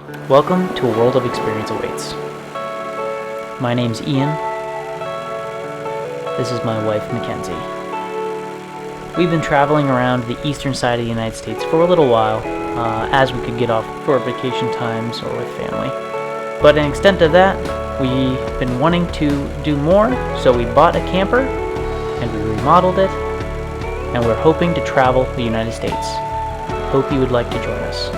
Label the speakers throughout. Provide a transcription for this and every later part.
Speaker 1: Welcome to a world of experience awaits. My name's Ian. This is my wife, Mackenzie. We've been traveling around the eastern side of the United States for a little while, as we could get off for vacation times or with family. But in extent of that, we've been wanting to do more, so we bought a camper, and we remodeled it, and we're hoping to travel the United States. Hope you would like to join us.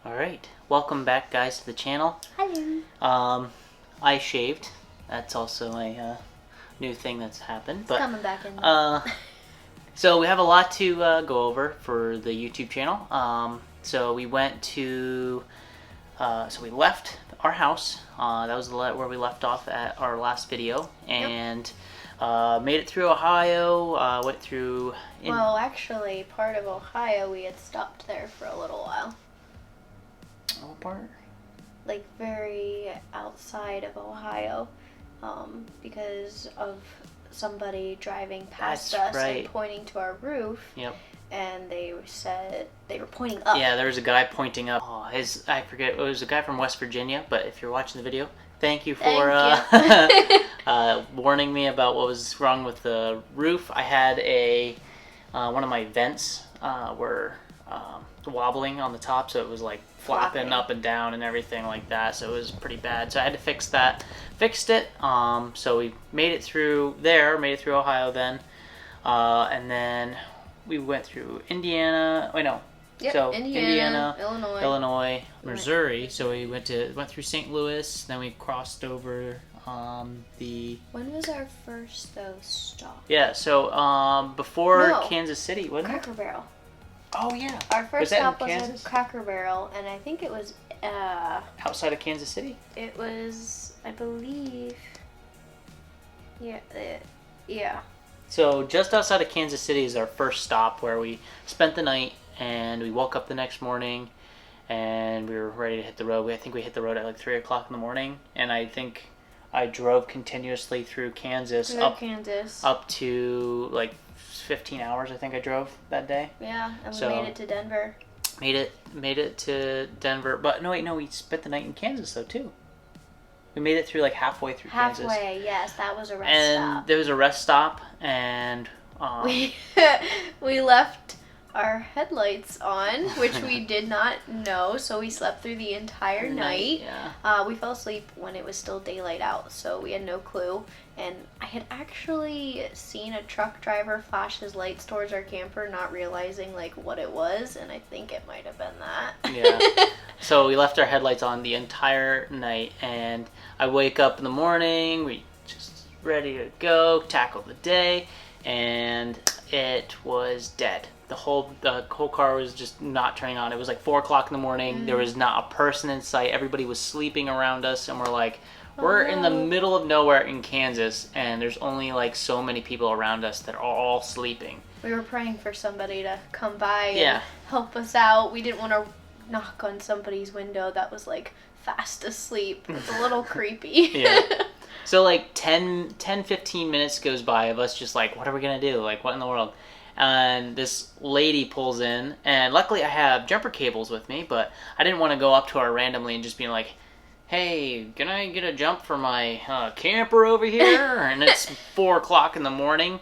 Speaker 1: Alright, welcome back guys to the channel.
Speaker 2: Hello.
Speaker 1: I shaved. That's also a new thing that's happened.
Speaker 2: It's coming back in.
Speaker 1: So we have a lot to go over for the YouTube channel. So we went to, so we left our house. That was where we left off at our last video. And made it through Ohio, went through...
Speaker 2: Well, actually, part of Ohio, we had stopped there for a little while.
Speaker 1: What part?
Speaker 2: Like, very outside of Ohio, because of somebody driving past us and pointing to our roof.
Speaker 1: Yep.
Speaker 2: And they said they were pointing up.
Speaker 1: Yeah, there was a guy pointing up. Oh, I forget, it was a guy from West Virginia, but if you're watching the video, thank you for warning me about what was wrong with the roof. I had one of my vents were wobbling on the top, so it was like flapping up and down and everything like that, so it was pretty bad. So I had to fix that. Fixed it. So we made it through Ohio then, and then we went through Indiana. Wait, no.
Speaker 2: Yep,
Speaker 1: so
Speaker 2: Indiana,
Speaker 1: Illinois, Missouri. So we went through St. Louis, then we crossed over the...
Speaker 2: When was our first stop?
Speaker 1: Yeah, so before Kansas City, wasn't it?
Speaker 2: Cracker Barrel.
Speaker 1: Oh yeah.
Speaker 2: Our first stop was at Cracker Barrel, and I think it was
Speaker 1: outside of Kansas City.
Speaker 2: It was, I believe. Yeah.
Speaker 1: So just outside of Kansas City is our first stop, where we spent the night, and we woke up the next morning, and we were ready to hit the road. I think we hit the road at like 3 o'clock in the morning, and I think I drove continuously through Kansas up to like 15 hours. I think I drove that day.
Speaker 2: Yeah, and we made it to Denver.
Speaker 1: Made it to Denver, but no, we spent the night in Kansas though too. We made it through like halfway through Kansas.
Speaker 2: Halfway, yes, that was a rest stop.
Speaker 1: And there was a rest stop, and
Speaker 2: we left our headlights on, which we did not know, so we slept through the entire night.
Speaker 1: Yeah.
Speaker 2: We fell asleep when it was still daylight out, so we had no clue. And I had actually seen a truck driver flash his lights towards our camper, not realizing like what it was, and I think it might have been that.
Speaker 1: Yeah. So we left our headlights on the entire night, and I wake up in the morning, we just ready to go, tackle the day, and it was dead. The whole car was just not turning on. It was like 4 o'clock in the morning. There was not a person in sight. Everybody was sleeping around us, and we're like, we're in the middle of nowhere in Kansas, and there's only like so many people around us that are all sleeping.
Speaker 2: We were praying for somebody to come by and help us out. We didn't want to knock on somebody's window that was like fast asleep. It's a little creepy.
Speaker 1: Yeah. So like 10-15 minutes goes by of us just like, what are we gonna do? Like, what in the world? And this lady pulls in, and luckily I have jumper cables with me, but I didn't want to go up to her randomly and just be like, hey, can I get a jump for my camper over here? And it's 4 o'clock in the morning.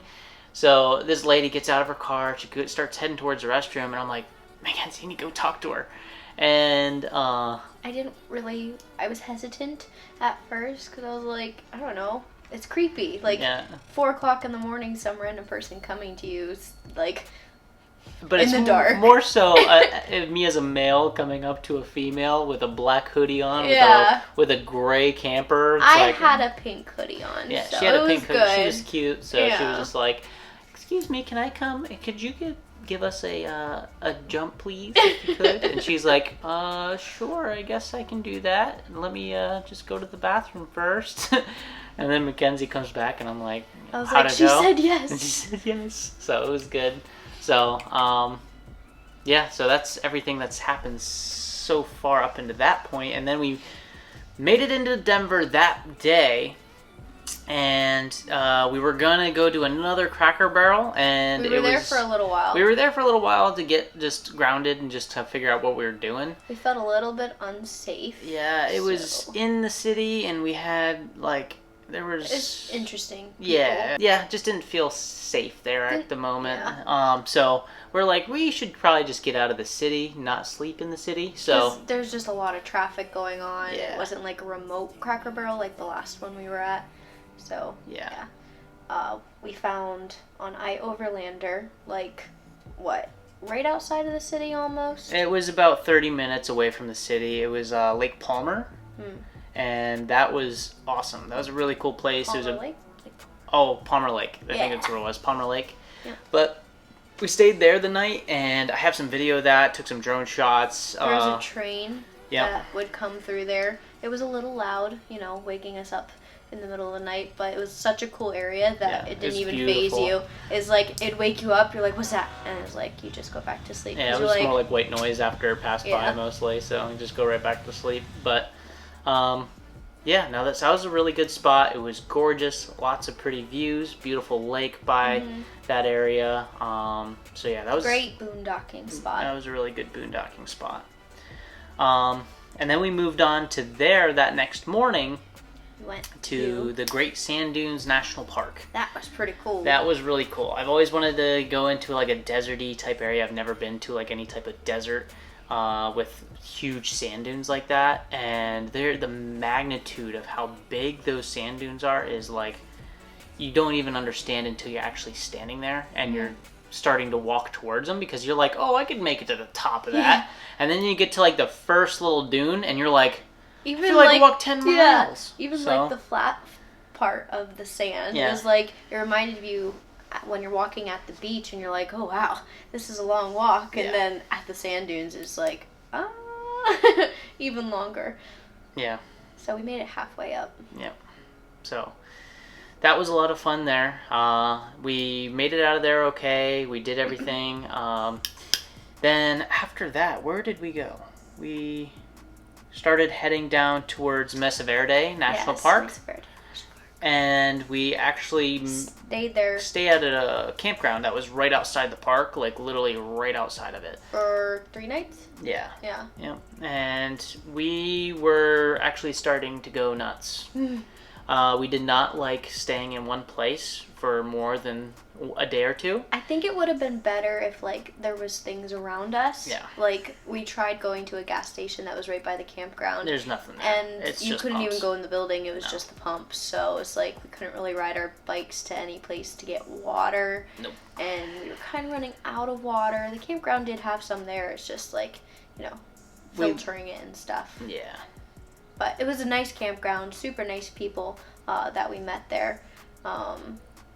Speaker 1: So this lady gets out of her car, she starts heading towards the restroom, and I'm like, man, you need to go talk to her. And I
Speaker 2: was hesitant at first, because I was like, I don't know, it's creepy. Like, 4 o'clock in the morning, some random person coming to you, like,
Speaker 1: but
Speaker 2: in the dark.
Speaker 1: More so me as a male coming up to a female with a black hoodie on, with a gray camper.
Speaker 2: I had a pink hoodie on.
Speaker 1: Yeah,
Speaker 2: so
Speaker 1: she had a pink hoodie.
Speaker 2: Good.
Speaker 1: She was cute, so she was just like, excuse me, can I come? Could you give us a jump, please, if you could? And she's like, sure, I guess I can do that. Let me just go to the bathroom first. And then Mackenzie comes back, and I'm like, how'd it go?
Speaker 2: She said yes.
Speaker 1: And she said yes. So it was good. So, yeah, so that's everything that's happened so far up into that point. And then we made it into Denver that day, and we were gonna go to another Cracker Barrel, and
Speaker 2: We were there for a little while.
Speaker 1: We were there for a little while to get just grounded and just to figure out what we were doing.
Speaker 2: We felt a little bit unsafe.
Speaker 1: Yeah, it was in the city, and we had like
Speaker 2: It's interesting.
Speaker 1: Yeah, just didn't feel safe there at the moment. Yeah. So we're like, we should probably just get out of the city, not sleep in the city. So
Speaker 2: there's just a lot of traffic going on.
Speaker 1: Yeah.
Speaker 2: It wasn't like a remote Cracker Barrel like the last one we were at. So
Speaker 1: yeah.
Speaker 2: We found on Overlander, like what, right outside of the city almost.
Speaker 1: It was about 30 minutes away from the city. It was Lake Palmer. And that was awesome. That was a really cool place.
Speaker 2: Palmer
Speaker 1: it was
Speaker 2: Lake?
Speaker 1: Palmer Lake. I think that's where it was, Palmer Lake.
Speaker 2: Yeah.
Speaker 1: But we stayed there the night, and I have some video of that. Took some drone shots.
Speaker 2: There was a train that would come through there. It was a little loud, waking us up in the middle of the night, but it was such a cool area that it didn't even faze you. It's like, it'd wake you up, you're like, what's that? And it's like, you just go back to sleep.
Speaker 1: Yeah, it was more like white noise after it passed by mostly, so you just go right back to sleep. But that was a really good spot. It was gorgeous, lots of pretty views, beautiful lake by that area. That was
Speaker 2: great boondocking spot.
Speaker 1: That was a really good boondocking spot. And then we moved on to there that next morning.
Speaker 2: We went
Speaker 1: to the Great Sand Dunes National Park.
Speaker 2: That was pretty cool.
Speaker 1: That was really cool. I've always wanted to go into like a deserty type area. I've never been to like any type of desert with huge sand dunes like that, and the magnitude of how big those sand dunes are is like you don't even understand until you're actually standing there and you're starting to walk towards them, because you're like, oh, I could make it to the top of that, and then you get to like the first little dune and you're like, I feel like walk 10 miles.
Speaker 2: Even like the flat part of the sand is like, it reminded you when you're walking at the beach and you're like, oh wow, this is a long walk, and then at the sand dunes it's like, even longer. Yeah. So we made it halfway up.
Speaker 1: Yeah. So that was a lot of fun there. We made it out of there okay. We did everything. Then after that, where did we go? We started heading down towards Mesa Verde National Park. Mesa Verde. And we actually stayed at a campground that was right outside the park, like literally right outside of it.
Speaker 2: For 3 nights?
Speaker 1: Yeah. And we were actually starting to go nuts. We did not like staying in one place for more than a day or two.
Speaker 2: I think it would have been better if like there was things around us. Yeah. Like we tried going to a gas station that was right by the campground.
Speaker 1: There's nothing there.
Speaker 2: And you couldn't even go in the building. It was just the pumps. So it's like we couldn't really ride our bikes to any place to get water.
Speaker 1: Nope.
Speaker 2: And we were kind of running out of water. The campground did have some there. It's just like, filtering it and stuff.
Speaker 1: Yeah.
Speaker 2: But it was a nice campground, super nice people that we met there.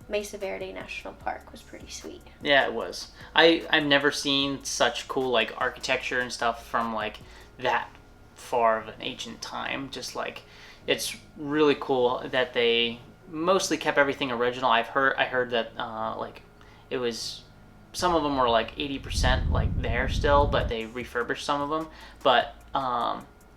Speaker 2: Mesa Verde National Park was pretty sweet.
Speaker 1: Yeah, it was. I've never seen such cool like architecture and stuff from like that far of an ancient time. Just like, it's really cool that they mostly kept everything original. I heard that like it was, some of them were like 80% like there still, but they refurbished some of them. But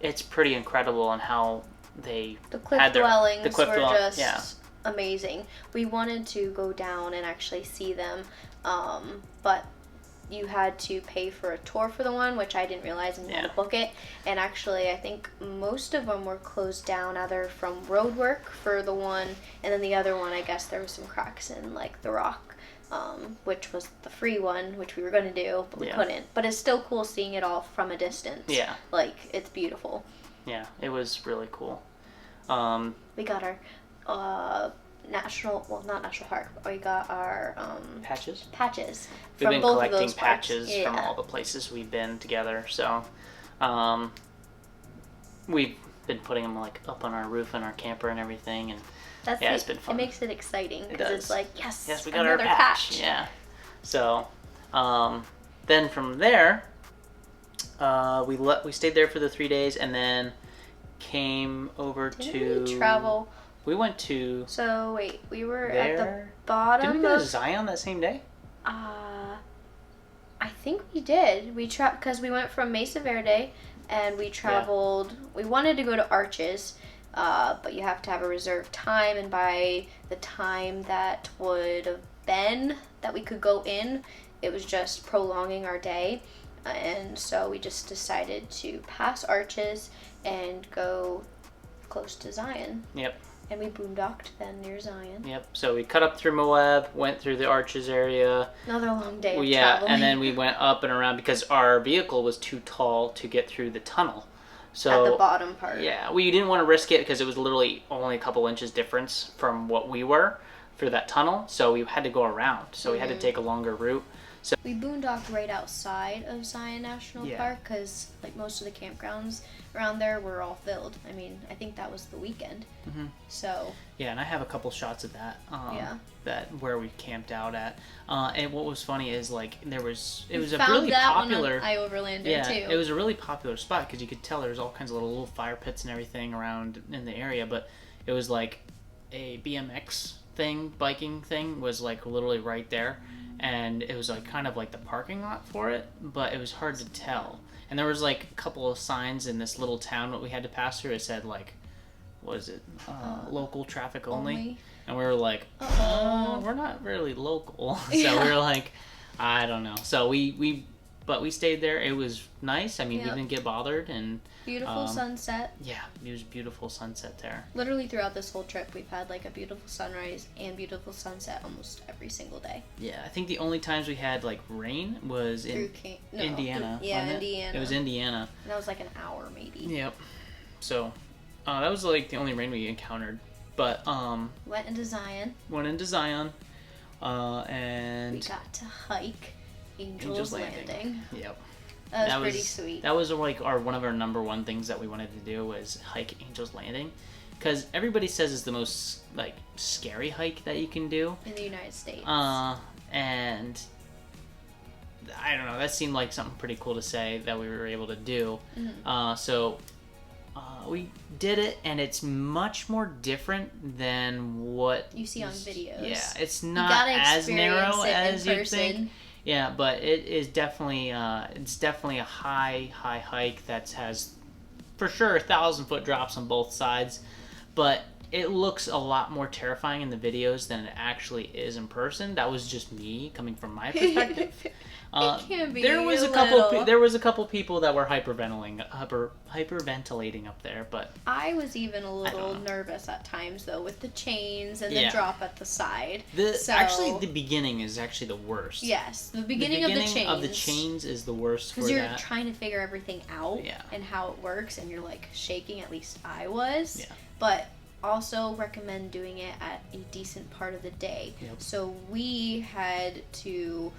Speaker 1: it's pretty incredible on how they
Speaker 2: had dwellings were just amazing. We wanted to go down and actually see them, but you had to pay for a tour for the one, which I didn't realize, and you had to book it. And actually, I think most of them were closed down, either from road work for the one, and then the other one, I guess there was some cracks in like the rock, which was the free one, which we were going to do, but we couldn't. But it's still cool seeing it all from a distance. Yeah. Like, it's beautiful.
Speaker 1: Yeah, it was really cool.
Speaker 2: We got our not national park, but we got our
Speaker 1: patches
Speaker 2: we've
Speaker 1: been collecting patches from all the places we've been together, so we've been putting them like up on our roof and our camper and everything, and it's been fun.
Speaker 2: It makes it exciting because it's like, yes,
Speaker 1: we got our patch. Yeah. So then from there we stayed there for the 3 days, and then came over to
Speaker 2: travel.
Speaker 1: We went to...
Speaker 2: So, wait, we were at the bottom
Speaker 1: Did we go to Zion that same day?
Speaker 2: I think we did. We because we went from Mesa Verde, and we traveled. We wanted to go to Arches, but you have to have a reserved time, and by the time that would have been that we could go in, it was just prolonging our day. And so we just decided to pass Arches and go close to Zion.
Speaker 1: Yep.
Speaker 2: And we boondocked then near Zion.
Speaker 1: Yep. So we cut up through Moab, went through the Arches area.
Speaker 2: Another long day of
Speaker 1: Yeah,
Speaker 2: traveling.
Speaker 1: and then we went up and around because our vehicle was too tall to get through the tunnel. So
Speaker 2: at the bottom part.
Speaker 1: Yeah, we didn't want to risk it because it was literally only a couple inches difference from what we were for that tunnel. So we had to go around. So we had to take a longer route. So
Speaker 2: we boondocked right outside of Zion National
Speaker 1: Yeah.
Speaker 2: Park because like most of the campgrounds around there were all filled. I mean, I think that was the weekend.
Speaker 1: Mhm.
Speaker 2: So
Speaker 1: yeah, and I have a couple shots of that.
Speaker 2: Yeah.
Speaker 1: That where we camped out at. And what was funny is like it was a
Speaker 2: found
Speaker 1: really
Speaker 2: that
Speaker 1: popular.
Speaker 2: one on iOverlander
Speaker 1: Yeah,
Speaker 2: too.
Speaker 1: it was a really popular spot because you could tell there was all kinds of little fire pits and everything around in the area. But it was like a BMX thing, biking thing was like literally right there. And it was like kind of like the parking lot for it, but it was hard to tell. And there was like a couple of signs in this little town that we had to pass through. It said like, what is it? Local traffic only. And we were like, we're not really local. So
Speaker 2: Yeah.
Speaker 1: we were like, I don't know. So we stayed there. It was nice. I mean, we
Speaker 2: Yep.
Speaker 1: didn't get bothered, and
Speaker 2: Beautiful sunset.
Speaker 1: yeah, it was a beautiful sunset there.
Speaker 2: Literally throughout this whole trip, we've had like a beautiful sunrise and beautiful sunset almost every single day.
Speaker 1: Yeah, I think the only times we had like rain was in Indiana.
Speaker 2: Yeah,
Speaker 1: wasn't it?
Speaker 2: Indiana.
Speaker 1: It was Indiana.
Speaker 2: And that was like an hour maybe.
Speaker 1: Yep. So that was like the only rain we encountered. But
Speaker 2: Went into Zion.
Speaker 1: went into Zion, and
Speaker 2: We got to hike Angel's Landing.
Speaker 1: Yep.
Speaker 2: That was pretty sweet.
Speaker 1: That was like one of our number one things that we wanted to do was hike Angel's Landing, because everybody says it's the most like scary hike that you can do
Speaker 2: In the United States.
Speaker 1: and I don't know, that seemed like something pretty cool to say that we were able to do. So we did it, and it's much more different than what
Speaker 2: you see on videos.
Speaker 1: Yeah, it's
Speaker 2: You
Speaker 1: not
Speaker 2: gotta
Speaker 1: as narrow
Speaker 2: experience it in
Speaker 1: as you think.
Speaker 2: person.
Speaker 1: Yeah, but it is definitely a high hike that has for sure 1,000-foot drops on both sides, but it looks a lot more terrifying in the videos than it actually is in person. That was just me coming from my perspective.
Speaker 2: It can be
Speaker 1: There was
Speaker 2: a
Speaker 1: a couple.
Speaker 2: little.
Speaker 1: There was a couple people that were hyperventilating up there, but
Speaker 2: I was even a
Speaker 1: don't
Speaker 2: little
Speaker 1: know.
Speaker 2: nervous at times though with the chains and
Speaker 1: Yeah.
Speaker 2: the drop at the side.
Speaker 1: actually the beginning is actually the worst.
Speaker 2: Yes, the beginning of the
Speaker 1: chains is the worst for
Speaker 2: because you're
Speaker 1: that.
Speaker 2: trying to figure everything out
Speaker 1: Yeah.
Speaker 2: and how it works, and you're like shaking. At least I was.
Speaker 1: Yeah.
Speaker 2: But also recommend doing it at a decent part of the day.
Speaker 1: Yep.
Speaker 2: So we had to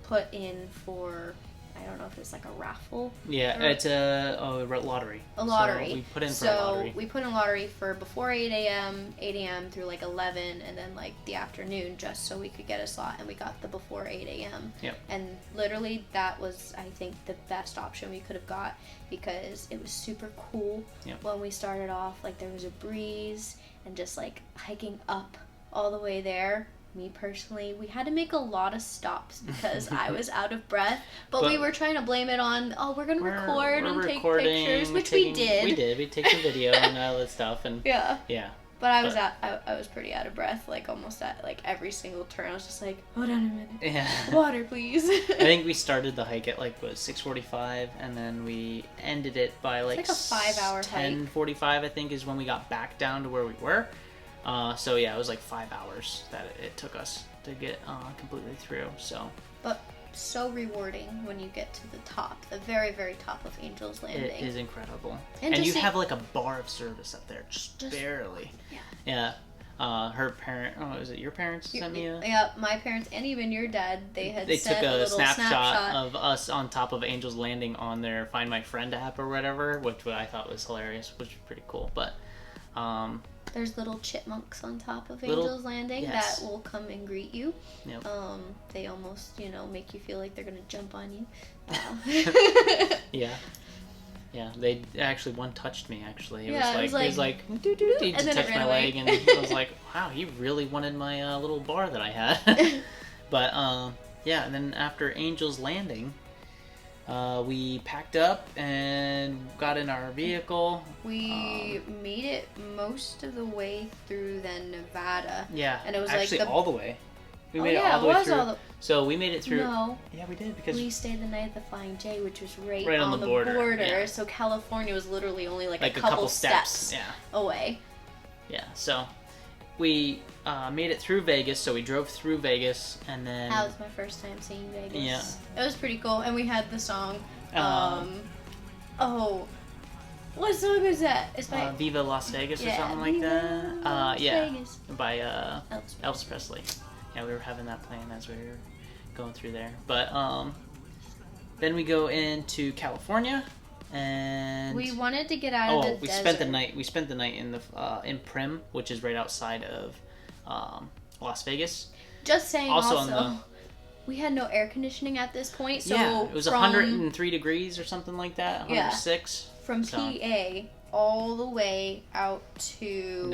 Speaker 2: put in for, I don't know if it's like a raffle.
Speaker 1: Yeah, it's a lottery.
Speaker 2: A lottery.
Speaker 1: So we put in for a lottery.
Speaker 2: We put in a lottery for before 8 a.m. through like 11, and then like the afternoon, just so we could get a slot, and we got the before 8 a.m.
Speaker 1: Yep.
Speaker 2: And literally that was, I think, the best option we could have got, because it was super cool.
Speaker 1: Yep.
Speaker 2: When we started off, like there was a breeze, and just like hiking up all the way there. Me personally, we had to make a lot of stops because I was out of breath, but we were trying to blame it on, we're going to record and take pictures, which we did.
Speaker 1: We take the video and all that stuff, and
Speaker 2: Yeah.
Speaker 1: yeah.
Speaker 2: But I was pretty out of breath, like almost at like every single turn. I was just like, hold on a minute.
Speaker 1: Yeah.
Speaker 2: Water, please.
Speaker 1: I think we started the hike at like 6:45, and then we ended it by like,
Speaker 2: like a 5-hour hike.
Speaker 1: 10:45. I think is when we got back down to where we were. So yeah, it was like 5 hours that it took us to get completely through. So.
Speaker 2: But so rewarding when you get to the top, the very, very top of Angel's Landing.
Speaker 1: It is incredible.
Speaker 2: And
Speaker 1: And
Speaker 2: to
Speaker 1: you
Speaker 2: see-
Speaker 1: have like a bar of service up there, just barely.
Speaker 2: Yeah.
Speaker 1: Yeah. Her parent, was it your parents sent me a...
Speaker 2: Yeah, my parents and even your dad, they
Speaker 1: They
Speaker 2: sent
Speaker 1: took a
Speaker 2: little
Speaker 1: snapshot of us on top of Angel's Landing on their Find My Friend app or whatever, which I thought was hilarious, which was pretty cool. But,
Speaker 2: There's little chipmunks on top of
Speaker 1: Little-
Speaker 2: Angel's Landing
Speaker 1: yes.
Speaker 2: that will come and greet you.
Speaker 1: Yep.
Speaker 2: They almost, make you feel like they're gonna jump on you.
Speaker 1: yeah. Yeah, they actually, one touched me, actually. It
Speaker 2: Yeah,
Speaker 1: was like, he
Speaker 2: and
Speaker 1: just
Speaker 2: then it
Speaker 1: touched
Speaker 2: ran
Speaker 1: my
Speaker 2: away.
Speaker 1: leg, and I was like, wow, he really wanted my little bar that I had. But, yeah, and then after Angel's Landing, We packed up and got in our vehicle.
Speaker 2: We made it most of the way through then Nevada.
Speaker 1: Yeah,
Speaker 2: and it was
Speaker 1: actually
Speaker 2: like
Speaker 1: all the way. We
Speaker 2: Oh,
Speaker 1: made it
Speaker 2: yeah,
Speaker 1: all the
Speaker 2: it
Speaker 1: way
Speaker 2: was
Speaker 1: through.
Speaker 2: all the-
Speaker 1: So we made it through.
Speaker 2: No,
Speaker 1: Yeah, we did because
Speaker 2: we stayed the night at the Flying J, which was right
Speaker 1: on the border, yeah.
Speaker 2: So California was literally only like a
Speaker 1: couple
Speaker 2: couple
Speaker 1: steps. Yeah.
Speaker 2: away.
Speaker 1: Yeah. So we made it through Vegas. So we drove through Vegas, and then
Speaker 2: That was my first time seeing Vegas.
Speaker 1: Yeah.
Speaker 2: It was pretty cool, and we had the song. What song is that? It's by
Speaker 1: Viva Las Vegas or
Speaker 2: Yeah,
Speaker 1: something like
Speaker 2: Viva
Speaker 1: that.
Speaker 2: Las
Speaker 1: Yeah,
Speaker 2: Vegas.
Speaker 1: by
Speaker 2: Elvis
Speaker 1: Elvis Presley. Yeah, we were having that playing as we were going through there. But then we go into California, and
Speaker 2: We wanted to get out of the
Speaker 1: we
Speaker 2: desert.
Speaker 1: spent the night. We spent the night in the in Prim, which is right outside of Las Vegas.
Speaker 2: Just saying.
Speaker 1: Also
Speaker 2: Also,
Speaker 1: on the-
Speaker 2: we had no air conditioning at this point, so
Speaker 1: yeah, it was
Speaker 2: from,
Speaker 1: 103 degrees or something like that. 106.
Speaker 2: from
Speaker 1: so-
Speaker 2: PA all the way out to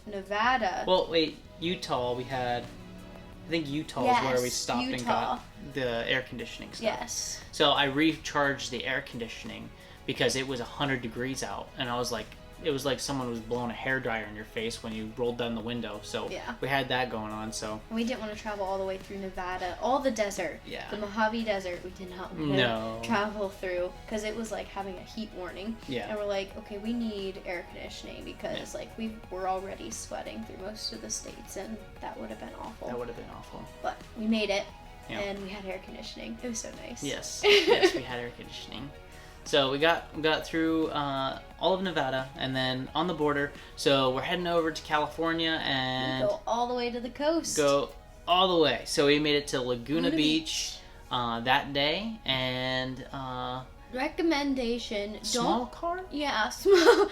Speaker 1: Nevada. Well, wait, Utah. We had. I think Utah is where we
Speaker 2: Yes,
Speaker 1: stopped and
Speaker 2: Utah.
Speaker 1: got the air conditioning stuff.
Speaker 2: Yes.
Speaker 1: So I recharged the air conditioning because it was 100 degrees out, and I was like, it was like someone was blowing a hairdryer in your face when you rolled down the window. So
Speaker 2: Yeah.
Speaker 1: we had that going on. So
Speaker 2: We didn't want to travel all the way through Nevada, all the desert.
Speaker 1: Yeah.
Speaker 2: The Mojave Desert, we did not want
Speaker 1: No.
Speaker 2: to travel through because it was like having a heat warning.
Speaker 1: Yeah.
Speaker 2: And we're like, okay, we need air conditioning because like we were already sweating through most of the states, and that would have been awful.
Speaker 1: that would have been awful.
Speaker 2: But we made it,
Speaker 1: Yeah.
Speaker 2: and we had air conditioning. It was so nice.
Speaker 1: Yes, yes, we had air conditioning. So we got through all of Nevada, and then on the border. So we're heading over to California and
Speaker 2: Go all the way to the coast.
Speaker 1: go all the way. So we made it to Laguna
Speaker 2: Laguna
Speaker 1: Beach that day, and
Speaker 2: Recommendation:
Speaker 1: small
Speaker 2: don't.
Speaker 1: car.
Speaker 2: Yeah, small.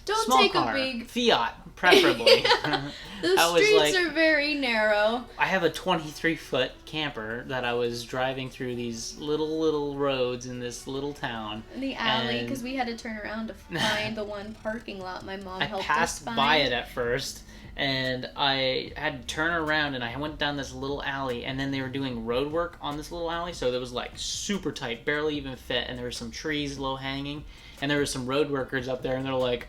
Speaker 2: Don't
Speaker 1: Small
Speaker 2: take
Speaker 1: car.
Speaker 2: a big.
Speaker 1: Fiat, preferably.
Speaker 2: The
Speaker 1: I was
Speaker 2: streets
Speaker 1: like-
Speaker 2: are very narrow.
Speaker 1: I have a 23-foot camper that I was driving through these little roads in this little town.
Speaker 2: In the alley,
Speaker 1: And-
Speaker 2: because we had to turn around to find the one parking lot my mom
Speaker 1: I
Speaker 2: helped us
Speaker 1: passed
Speaker 2: find.
Speaker 1: by it at first, and I had to turn around, and I went down this little alley, and then they were doing road work on this little alley, so it was like super tight, barely even fit, and there were some trees low hanging, and there were some road workers up there, and they're like,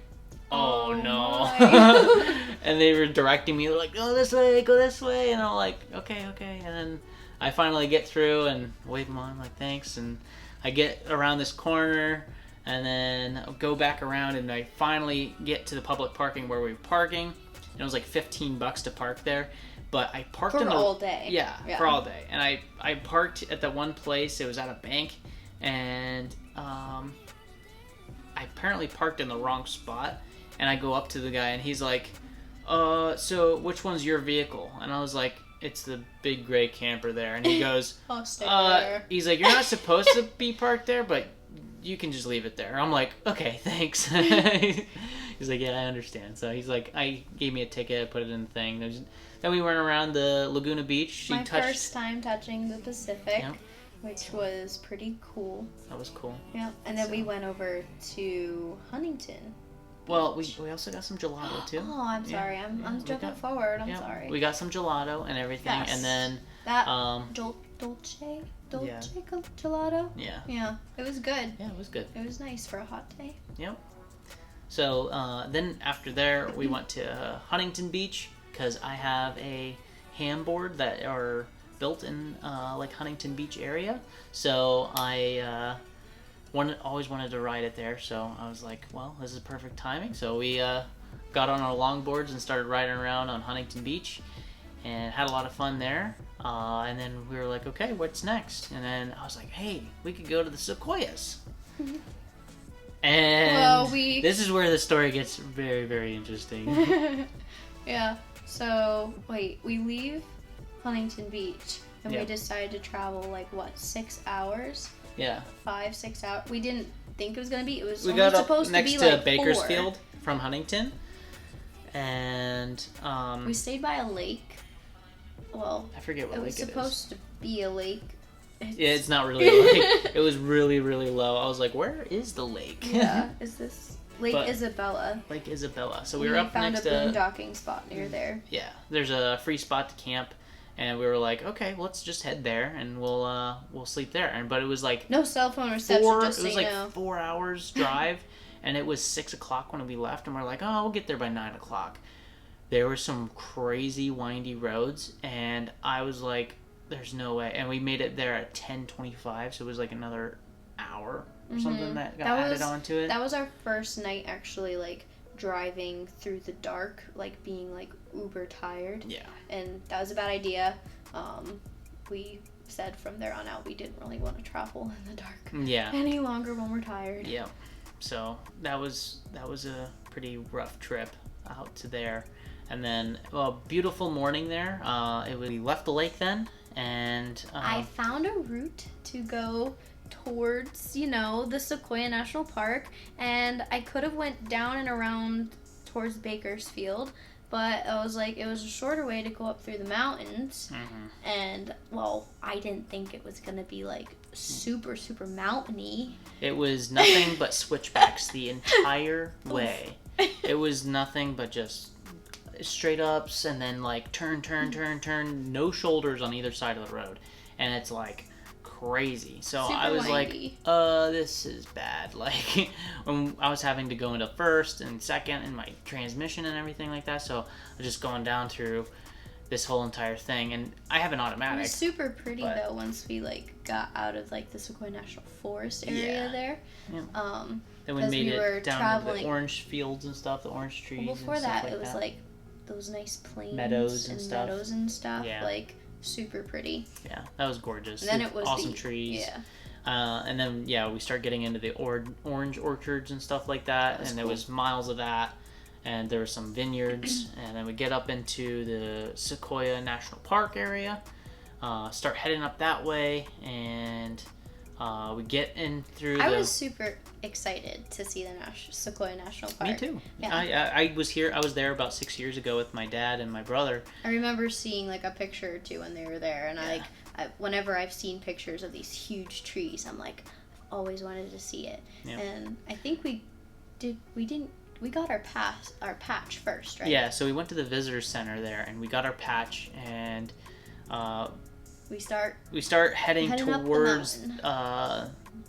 Speaker 1: oh no.
Speaker 2: my.
Speaker 1: And they were directing me, they're like, go this way, and I'm like, okay, and then I finally get through and wave them on, I'm like, thanks, and I get around this corner, and then I'll go back around, and I finally get to the public parking where we were parking, and it was like $15 to park there, but I parked
Speaker 2: For
Speaker 1: in the
Speaker 2: all day.
Speaker 1: Yeah, for all day, and I parked at the one place. It was at a bank, and I apparently parked in the wrong spot, and I go up to the guy, and he's like, so which one's your vehicle? And I was like, it's the big gray camper there, and he goes,
Speaker 2: I'll stay there.
Speaker 1: he's like, you're not supposed to be parked there, but you can just leave it there. I'm like, okay, thanks. He's like, yeah, I understand. So he's like, I gave me a ticket, put it in the thing. Then we went around the Laguna Beach.
Speaker 2: My first time touching the Pacific,
Speaker 1: Yep.
Speaker 2: which was pretty cool.
Speaker 1: That was cool.
Speaker 2: Yeah, and then
Speaker 1: So-
Speaker 2: we went over to Huntington.
Speaker 1: Well, we also got some gelato too.
Speaker 2: Oh, I'm
Speaker 1: Yeah.
Speaker 2: sorry. I'm
Speaker 1: We
Speaker 2: jumping
Speaker 1: got-
Speaker 2: forward. I'm
Speaker 1: yeah,
Speaker 2: sorry.
Speaker 1: We got some gelato and everything,
Speaker 2: Yes.
Speaker 1: and then
Speaker 2: That Dolce
Speaker 1: Yeah.
Speaker 2: gelato.
Speaker 1: yeah,
Speaker 2: Yeah, it was good.
Speaker 1: it was good.
Speaker 2: It was nice for a hot day.
Speaker 1: Yep. So then after there, we went to Huntington Beach because I have a ham board that are built in like Huntington Beach area. So I always wanted to ride it there. So I was like, well, this is perfect timing. So we got on our longboards and started riding around on Huntington Beach and had a lot of fun there. And then we were like, okay, what's next? And then I was like, hey, we could go to the Sequoias. And
Speaker 2: Well, we-
Speaker 1: this is where the story gets very, very interesting.
Speaker 2: Yeah. So wait, we leave Huntington Beach and
Speaker 1: Yeah.
Speaker 2: we decided to travel like what, 6 hours?
Speaker 1: Yeah.
Speaker 2: 5-6 hours. We didn't think it was gonna be. It was
Speaker 1: We
Speaker 2: only
Speaker 1: got up
Speaker 2: supposed
Speaker 1: next
Speaker 2: to
Speaker 1: to,
Speaker 2: be like
Speaker 1: Bakersfield from Huntington. And
Speaker 2: We stayed by a lake. Well,
Speaker 1: I forget what
Speaker 2: it
Speaker 1: lake
Speaker 2: was
Speaker 1: it is.
Speaker 2: supposed to be a lake.
Speaker 1: Yeah, it's not really a lake. It was really, really low. I was like, where is the lake?
Speaker 2: Yeah. Is this Lake
Speaker 1: But-
Speaker 2: Isabella?
Speaker 1: Lake Isabella. So we were up
Speaker 2: found
Speaker 1: next
Speaker 2: a
Speaker 1: to...
Speaker 2: boondocking spot near there.
Speaker 1: Yeah, there's a free spot to camp, And we were like, okay, let's just head there and we'll sleep there. And but it was like
Speaker 2: No cell phone reception, just
Speaker 1: it
Speaker 2: so
Speaker 1: was
Speaker 2: you
Speaker 1: like
Speaker 2: know.
Speaker 1: 4 hours drive, and it was 6 o'clock when we left, and we're like, oh, we'll get there by 9 o'clock. There were some crazy windy roads, and I was like, there's no way. And we made it there at 10:25, so it was like another hour or something that got added onto it.
Speaker 2: That was our first night actually, like, driving through the dark, like, being, like, uber tired.
Speaker 1: Yeah.
Speaker 2: And that was a bad idea. We said from there on out we didn't really want to travel in the dark any longer when we're tired.
Speaker 1: Yeah. So that was a pretty rough trip out to there. And then a beautiful morning there. We left the lake then, and
Speaker 2: I found a route to go towards, the Sequoia National Park, and I could have went down and around towards Bakersfield, but I was like, it was a shorter way to go up through the mountains, and, well, I didn't think it was going to be, like, super, super mountainy.
Speaker 1: It was nothing but switchbacks the entire way. It was nothing but just straight ups and then, like, turn, no shoulders on either side of the road. And it's, like, crazy. So
Speaker 2: Super
Speaker 1: I was
Speaker 2: windy.
Speaker 1: like, this is bad. Like, when I was having to go into first and second in my transmission and everything like that, so I was just going down through this whole entire thing, and I have an automatic.
Speaker 2: It was super pretty though once we, like, got out of, like, the Sequoia National Forest area there.
Speaker 1: Yeah. Then we made it down to the orange fields and stuff, the orange trees.
Speaker 2: Well, before
Speaker 1: and stuff
Speaker 2: that, it was
Speaker 1: that.
Speaker 2: like those nice plains
Speaker 1: meadows and stuff.
Speaker 2: Yeah. Like, super pretty.
Speaker 1: Yeah, that was gorgeous.
Speaker 2: And then it was
Speaker 1: awesome trees.
Speaker 2: Yeah.
Speaker 1: And then we start getting into the orange orchards and stuff like that, and there was miles of that, and there were some vineyards, and then we get up into the Sequoia National Park area, start heading up that way, and we get in through.
Speaker 2: I was super excited to see the Sequoia National Park.
Speaker 1: Me too.
Speaker 2: Yeah.
Speaker 1: I was here. I was there about 6 years ago with my dad and my brother.
Speaker 2: I remember seeing, like, a picture or two when they were there, and whenever I've seen pictures of these huge trees, I'm like, I've always wanted to see it.
Speaker 1: Yeah.
Speaker 2: And I think we got our patch first, right?
Speaker 1: Yeah, so we went to the visitor center there, and we got our patch, and we start heading towards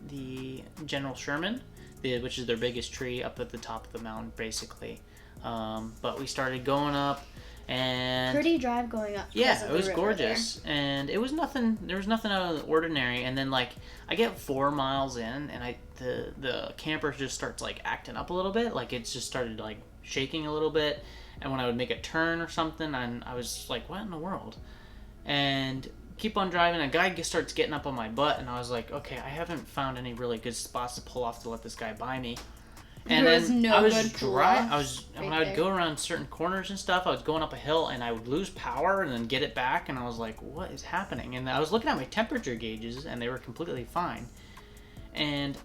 Speaker 1: the General Sherman, which is their biggest tree up at the top of the mountain, basically. But we started going up, and
Speaker 2: pretty drive going up.
Speaker 1: Yeah, it was gorgeous, and it was nothing. There was nothing out of the ordinary. And then, like, I get 4 miles in, and the camper just starts, like, acting up a little bit. Like, it just started, like, shaking a little bit. And when I would make a turn or something, and I was like, what in the world? And keep on driving, a guy starts getting up on my butt, and I was like, okay, I haven't found any really good spots to pull off to let this guy by me. And
Speaker 2: there was no good
Speaker 1: when I would go around certain corners and stuff, I was going up a hill, and I would lose power and then get it back, and I was like, what is happening? And I was looking at my temperature gauges, and they were completely fine. And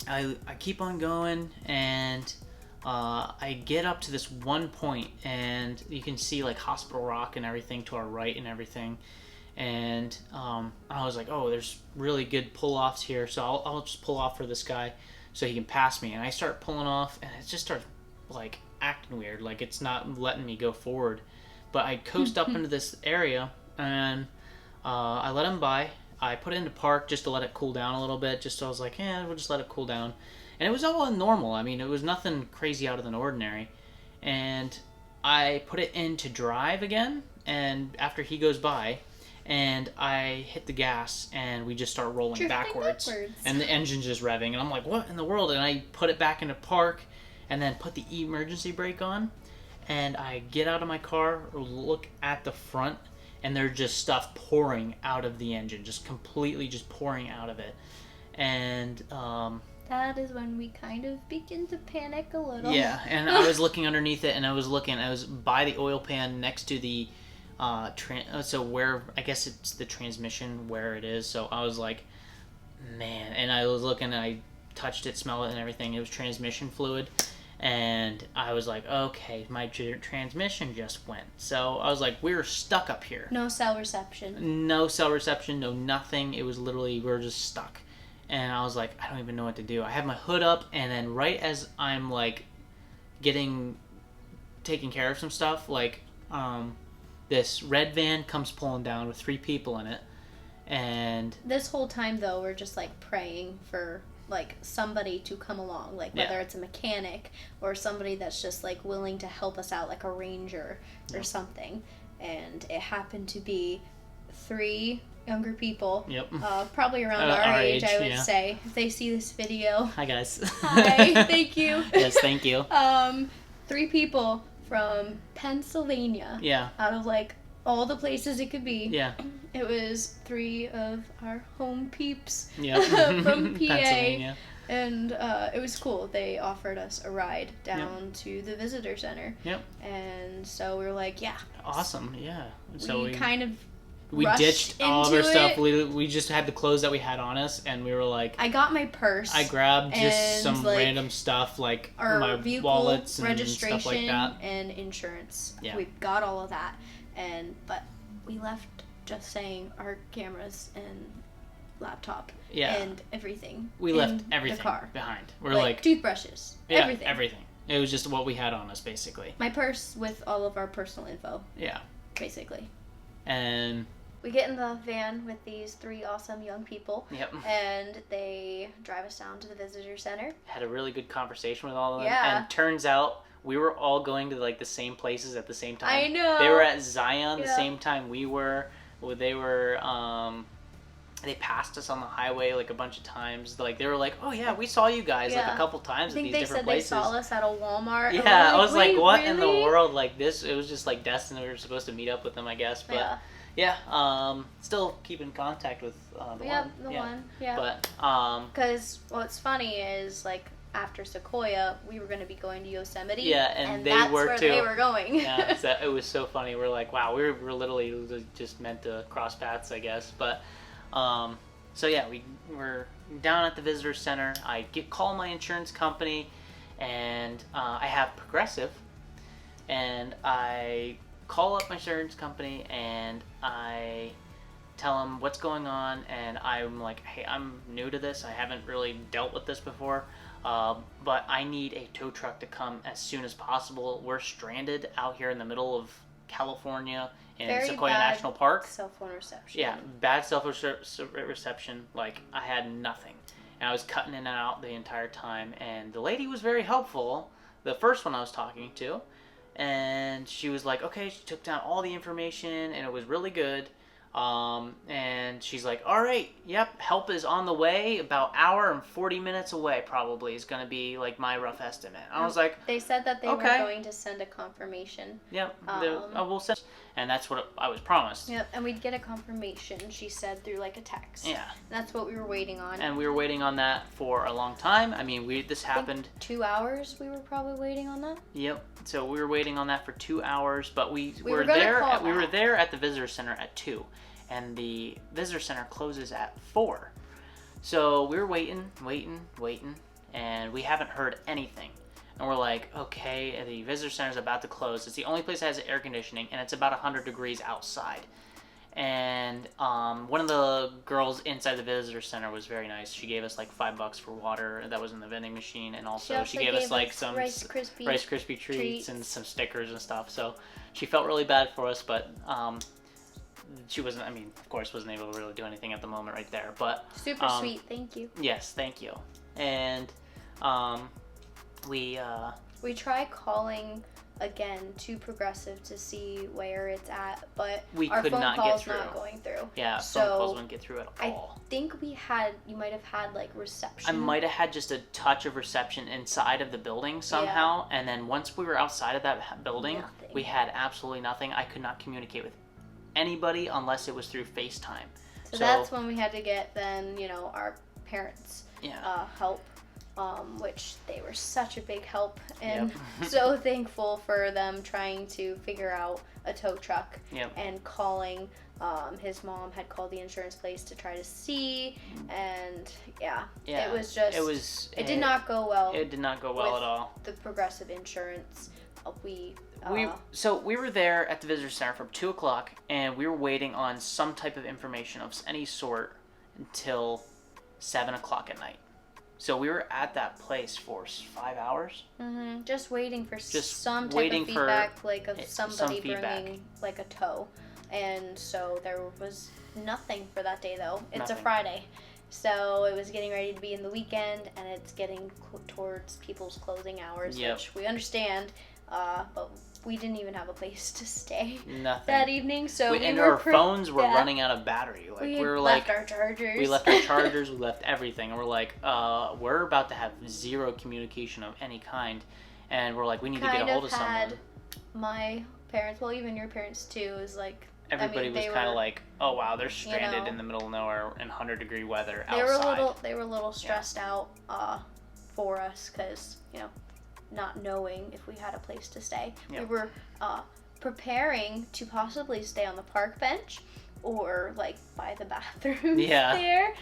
Speaker 1: I keep on going, and I get up to this one point, and you can see, like, Hospital Rock and everything to our right and everything. And I was like, oh, there's really good pull-offs here, so I'll just pull off for this guy so he can pass me. And I start pulling off, and it just starts, like, acting weird. Like, it's not letting me go forward. But I coast up into this area, and I let him by. I put it into park just to let it cool down a little bit, just so I was like, we'll just let it cool down. And it was all normal. I mean, it was nothing crazy out of the ordinary. And I put it into drive again, and after he goes by, and I hit the gas, and we just start rolling backwards. And the engine's just revving, and I'm like, what in the world? And I put it back into park, and then put the emergency brake on, and I get out of my car, look at the front, and there's just stuff pouring out of the engine, just completely just pouring out of it. And
Speaker 2: that is when we kind of begin to panic a little.
Speaker 1: Yeah, and I was looking underneath it, and I was by the oil pan next to the so where, I guess it's the transmission where it is. So I was like, man, and I was looking, and I touched it, smelled it, and everything. It was transmission fluid, and I was like, okay, my transmission just went. So I was like, we're stuck up here.
Speaker 2: No cell reception.
Speaker 1: No cell reception, no nothing. It was literally, we were just stuck. And I was like, I don't even know what to do. I have my hood up, and then right as I'm, like, taking care of some stuff, like, this red van comes pulling down with 3 people in it, and
Speaker 2: this whole time though we're just like praying for like somebody to come along, like whether it's a mechanic or somebody that's just like willing to help us out, like a ranger or something. And it happened to be 3 younger people, probably around our age, I would say. If they see this video,
Speaker 1: hi guys.
Speaker 2: Hi, thank you.
Speaker 1: Yes, thank you.
Speaker 2: 3 people from Pennsylvania.
Speaker 1: Yeah.
Speaker 2: Out of like all the places it could be.
Speaker 1: Yeah.
Speaker 2: It was 3 of our home peeps
Speaker 1: from
Speaker 2: PA.
Speaker 1: Pennsylvania.
Speaker 2: And it was cool. They offered us a ride down to the visitor center.
Speaker 1: Yep.
Speaker 2: And so we were like, yeah.
Speaker 1: Awesome, yeah. So
Speaker 2: we kind of
Speaker 1: we ditched all of our stuff. We just had the clothes that we had on us, and we were like...
Speaker 2: I got my purse.
Speaker 1: I grabbed just some like, random stuff, like
Speaker 2: our
Speaker 1: my wallets and
Speaker 2: registration
Speaker 1: stuff like that.
Speaker 2: And insurance.
Speaker 1: Yeah.
Speaker 2: We got all of that. But we left just saying our cameras and laptop and everything.
Speaker 1: We left everything
Speaker 2: the car
Speaker 1: behind. We're like
Speaker 2: toothbrushes, everything.
Speaker 1: It was just what we had on us, basically.
Speaker 2: My purse with all of our personal info.
Speaker 1: Yeah.
Speaker 2: Basically.
Speaker 1: And
Speaker 2: we get in the van with these 3 awesome young people.
Speaker 1: Yep.
Speaker 2: And they drive us down to the visitor center.
Speaker 1: Had a really good conversation with all of them.
Speaker 2: Yeah.
Speaker 1: And turns out we were all going to like the same places at the same time.
Speaker 2: I know.
Speaker 1: They were at Zion the same time we were. Well, they were they passed us on the highway like a bunch of times. Like they were like, "Oh yeah, we saw you guys like a couple times at these different places."
Speaker 2: I think they said they saw us at a Walmart.
Speaker 1: Yeah, I was like, "What
Speaker 2: really?
Speaker 1: in the world?" Like this, it was just like destined. We were supposed to meet up with them, I guess. But still keep in contact with the one. Yeah. But
Speaker 2: because what's funny is like after Sequoia, we were going to be going to Yosemite.
Speaker 1: Yeah, and they
Speaker 2: that's
Speaker 1: were
Speaker 2: where
Speaker 1: too.
Speaker 2: They were going.
Speaker 1: Yeah, so it was so funny. We're like, wow, we were literally just meant to cross paths, I guess. But so yeah, we were down at the visitor center. I call my insurance company, and I have Progressive, and I call up my insurance company and I tell them what's going on, and I'm like, hey, I'm new to this. I haven't really dealt with this before, but I need a tow truck to come as soon as possible. We're stranded out here in the middle of California in
Speaker 2: Very
Speaker 1: Sequoia
Speaker 2: bad
Speaker 1: National Park.
Speaker 2: Cell phone reception.
Speaker 1: Yeah, bad cell phone reception. Like, I had nothing. And I was cutting in and out the entire time. And the lady was very helpful, the first one I was talking to. And she was like, okay, she took down all the information, and it was really good. And she's like, all right, yep, help is on the way. About hour and 40 minutes away, probably, is going to be like my rough estimate. I was like,
Speaker 2: they said that they were going to send a confirmation.
Speaker 1: Yep, we'll send. And that's what I was promised.
Speaker 2: Yep, and we'd get a confirmation, she said, through like a text.
Speaker 1: Yeah.
Speaker 2: And that's what we were waiting on.
Speaker 1: And we were waiting on that for a long time. I mean, this happened.
Speaker 2: 2 hours we were probably waiting on that.
Speaker 1: Yep. So we were waiting on that for 2 hours, but we were
Speaker 2: there.
Speaker 1: We were there at the visitor center at 2, and the visitor center closes at 4. So we were waiting, and we haven't heard anything. And we're like, okay, the visitor center is about to close. It's the only place that has air conditioning, and it's about 100 degrees outside. And one of the girls inside the visitor center was very nice. She gave us like $5 for water that was in the vending machine, and also she gave us like some Rice Krispie treats and some stickers and stuff. So she felt really bad for us, but she wasn't. I mean, of course, wasn't able to really do anything at the moment right there. But
Speaker 2: super sweet. Thank you.
Speaker 1: Yes, thank you. And we
Speaker 2: try calling again to Progressive to see where it's at, but
Speaker 1: our phone call's
Speaker 2: not going through.
Speaker 1: Yeah, phone calls wouldn't get through at all.
Speaker 2: I think you might have had like reception.
Speaker 1: I might have had just a touch of reception inside of the building somehow, and then once we were outside of that building, we had absolutely nothing. I could not communicate with anybody unless it was through FaceTime.
Speaker 2: So that's when we had to get then, our parents' help. Which they were such a big help, and so thankful for them trying to figure out a tow truck and calling. His mom had called the insurance place to try to see, and it was just it did not go well.
Speaker 1: It did not go well at all.
Speaker 2: The Progressive insurance, we
Speaker 1: were there at the visitor center from 2:00, and we were waiting on some type of information of any sort until 7:00 at night. So we were at that place for 5 hours.
Speaker 2: Just waiting for
Speaker 1: Just
Speaker 2: some type
Speaker 1: waiting
Speaker 2: of feedback,
Speaker 1: for
Speaker 2: like of
Speaker 1: some
Speaker 2: somebody
Speaker 1: feedback.
Speaker 2: bringing like a tow. And so there was nothing for that day though. It's a
Speaker 1: Nothing.
Speaker 2: Friday. So it was getting ready to be in the weekend, and it's getting towards people's closing hours,
Speaker 1: Yep.
Speaker 2: which we understand. But we didn't even have a place to stay
Speaker 1: Nothing.
Speaker 2: that evening, so
Speaker 1: and our phones were running out of battery. Like
Speaker 2: we
Speaker 1: were
Speaker 2: left
Speaker 1: like
Speaker 2: our chargers.
Speaker 1: we left our chargers, we left everything, and we're like, we're about to have zero communication of any kind, and we're like, we need to get a hold of someone.
Speaker 2: My parents, well, even your parents too, is like.
Speaker 1: Everybody was kind of like, oh wow, they're stranded
Speaker 2: you know,
Speaker 1: in the middle of nowhere in 100-degree weather
Speaker 2: they
Speaker 1: outside.
Speaker 2: They were a little stressed out for us because not knowing if we had a place to stay.
Speaker 1: Yep.
Speaker 2: We were preparing to possibly stay on the park bench or like by the bathrooms there,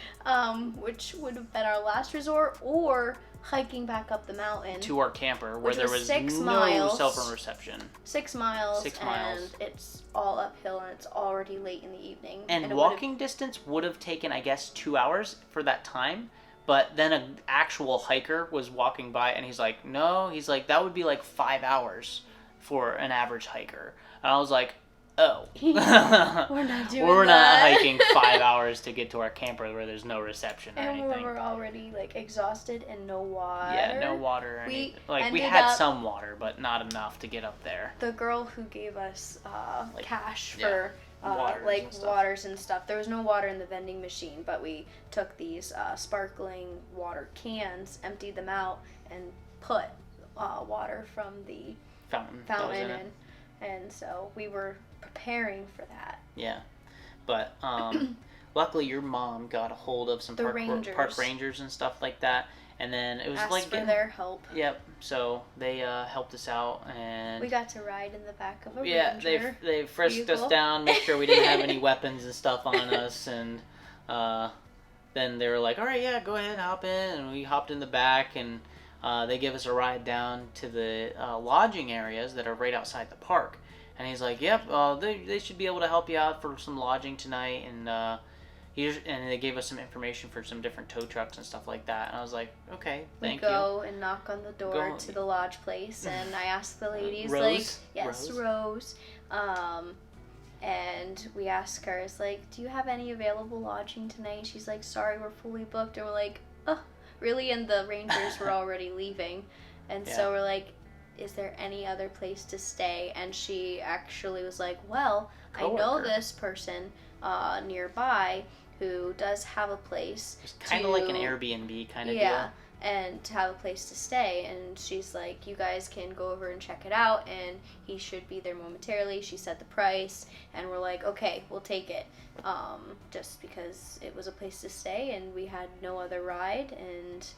Speaker 2: which would have been our last resort, or hiking back up the mountain
Speaker 1: to our camper where there was
Speaker 2: 6
Speaker 1: no
Speaker 2: miles,
Speaker 1: cell phone reception.
Speaker 2: 6 miles.
Speaker 1: 6 miles.
Speaker 2: And it's all uphill, and it's already late in the evening.
Speaker 1: And walking distance would have taken, I guess, 2 hours for that time. But then an actual hiker was walking by, and he's like, no, he's like, that would be like 5 hours for an average hiker. And I was like, oh.
Speaker 2: We're not doing
Speaker 1: We're
Speaker 2: that.
Speaker 1: not hiking 5 hours to get to our camper where there's no reception or anything.
Speaker 2: And we were already like exhausted and no water.
Speaker 1: Yeah, no water.
Speaker 2: We
Speaker 1: we had some water, but not enough to get up there.
Speaker 2: The girl who gave us cash for
Speaker 1: waters
Speaker 2: waters and stuff. There was no water in the vending machine, but we took these sparkling water cans, emptied them out, and put water from the fountain in. And so we were preparing for that.
Speaker 1: Yeah. But luckily your mom got a hold of some park rangers and stuff like that. And then it was
Speaker 2: asked
Speaker 1: like
Speaker 2: for their help.
Speaker 1: Yep. So they helped us out, and
Speaker 2: we got to ride in the back of a
Speaker 1: ranger. They frisked us down, make sure we didn't have any weapons and stuff on us, and then they were like, "All right, yeah, go ahead, hop in," and we hopped in the back, and they gave us a ride down to the lodging areas that are right outside the park. And he's like, "Yep, they should be able to help you out for some lodging tonight," and they gave us some information for some different tow trucks and stuff like that. And I was like, okay, thank you.
Speaker 2: We go and knock on the door to the lodge place, and I asked the ladies,
Speaker 1: Rose?
Speaker 2: like, yes, Rose. And we asked her, it's like, do you have any available lodging tonight? She's like, sorry, we're fully booked. And we're like, oh, really? And the rangers were already leaving. And so we're like, is there any other place to stay? And she actually was like, well, I know this person nearby who does have a place.
Speaker 1: It's kind of like an Airbnb kind of deal.
Speaker 2: And to have a place to stay. And she's like, you guys can go over and check it out, and he should be there momentarily. She said the price, and we're like, okay, we'll take it. Just because it was a place to stay, and we had no other ride, and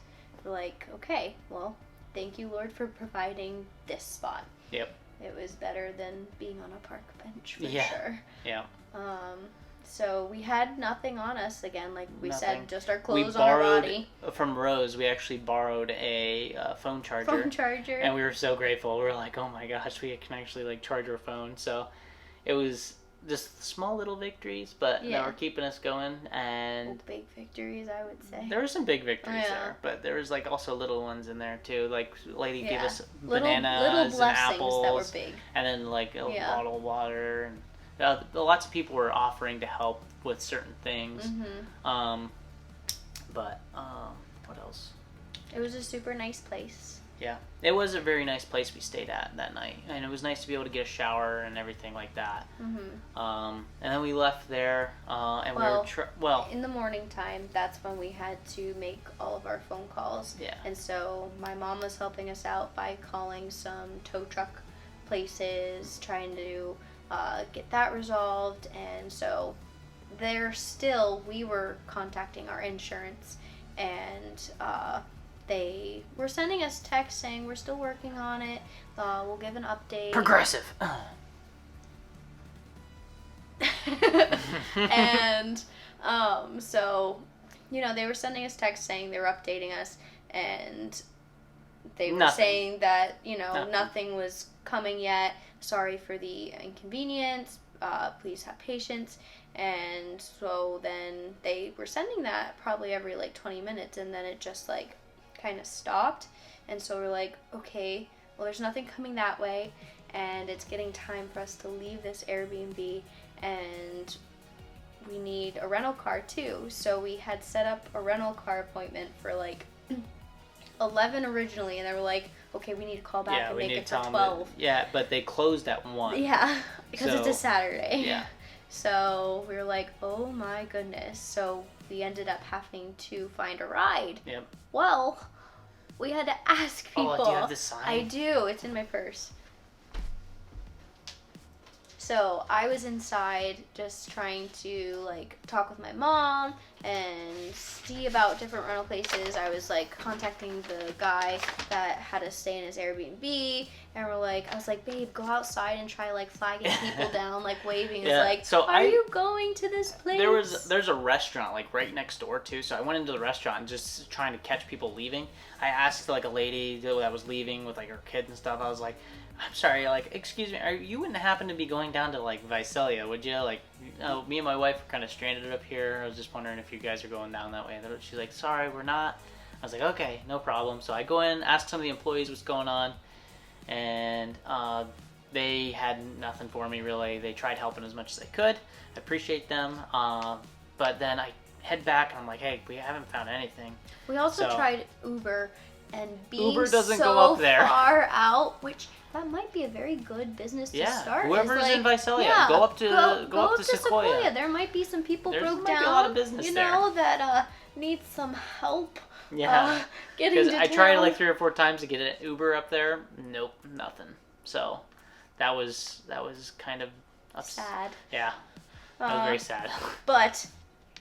Speaker 2: we're like, okay, well, thank you, Lord, for providing this spot.
Speaker 1: Yep.
Speaker 2: It was better than being on a park bench, for sure.
Speaker 1: Yeah.
Speaker 2: So we had nothing on us again, like we said, just our
Speaker 1: We
Speaker 2: clothes on our body.
Speaker 1: From Rose, we actually borrowed a phone charger. And we were so grateful. We were like, oh my gosh, we can actually like charge our phone. So it was just small little victories, but they were keeping us going. And
Speaker 2: big victories, I would say.
Speaker 1: There were some big victories there, but there was like also little ones in there too. Like lady gave us bananas and apples
Speaker 2: that were big.
Speaker 1: And then like a bottle of water, and lots of people were offering to help with certain things. But what else?
Speaker 2: It was a super nice place.
Speaker 1: Yeah, it was a very nice place we stayed at that night, and it was nice to be able to get a shower and everything like that. And then we left there, and we were
Speaker 2: in the morning time. That's when we had to make all of our phone calls.
Speaker 1: Yeah.
Speaker 2: And so my mom was helping us out by calling some tow truck places, trying to get that resolved. And so we were contacting our insurance, and they were sending us texts saying we're still working on it, we'll give an update.
Speaker 1: Progressive.
Speaker 2: And so they were sending us texts saying they were updating us, and they were saying that nothing was coming yet. Sorry for the inconvenience, please have patience. And so then they were sending that probably every like 20 minutes, and then it just like kind of stopped. And so we're like, okay, well, there's nothing coming that way, and it's getting time for us to leave this Airbnb, and we need a rental car too. So we had set up a rental car appointment for like 11 originally, and they were like, okay, we need to call back and make it for 12.
Speaker 1: Yeah, but they closed at 1.
Speaker 2: Yeah, because it's a Saturday.
Speaker 1: Yeah.
Speaker 2: So we were like, oh my goodness. So we ended up having to find a ride.
Speaker 1: Yep.
Speaker 2: Well, we had to ask people.
Speaker 1: Oh, do you have the sign?
Speaker 2: I do. It's in my purse. So I was inside just trying to like talk with my mom and see about different rental places. I was like contacting the guy that had us stay in his Airbnb, and I was like, babe, go outside and try like flagging people down, like waving.
Speaker 1: Yeah.
Speaker 2: It's like, are you going to this place?
Speaker 1: There's a restaurant like right next door too. So I went into the restaurant and just trying to catch people leaving. I asked like a lady that was leaving with like her kids and stuff. I was like, I'm sorry, like, excuse me, you wouldn't happen to be going down to, like, Visalia, would you? Like, me and my wife are kind of stranded up here. I was just wondering if you guys are going down that way. And she's like, sorry, we're not. I was like, okay, no problem. So I go in, ask some of the employees what's going on, and they had nothing for me, really. They tried helping as much as they could. I appreciate them. But then I head back, and I'm like, hey, we haven't found anything.
Speaker 2: We also tried Uber, and being
Speaker 1: Uber doesn't
Speaker 2: so
Speaker 1: go up there.
Speaker 2: far out, which that might be a very good business to start.
Speaker 1: Whoever's in Visalia, go up to Sequoia.
Speaker 2: There might be some people broke down.
Speaker 1: There might be a lot of business
Speaker 2: that need some help.
Speaker 1: Yeah,
Speaker 2: getting to town.
Speaker 1: I tried like 3 or 4 times to get an Uber up there. Nope, nothing. So that was kind of
Speaker 2: sad.
Speaker 1: Yeah, that was very sad.
Speaker 2: But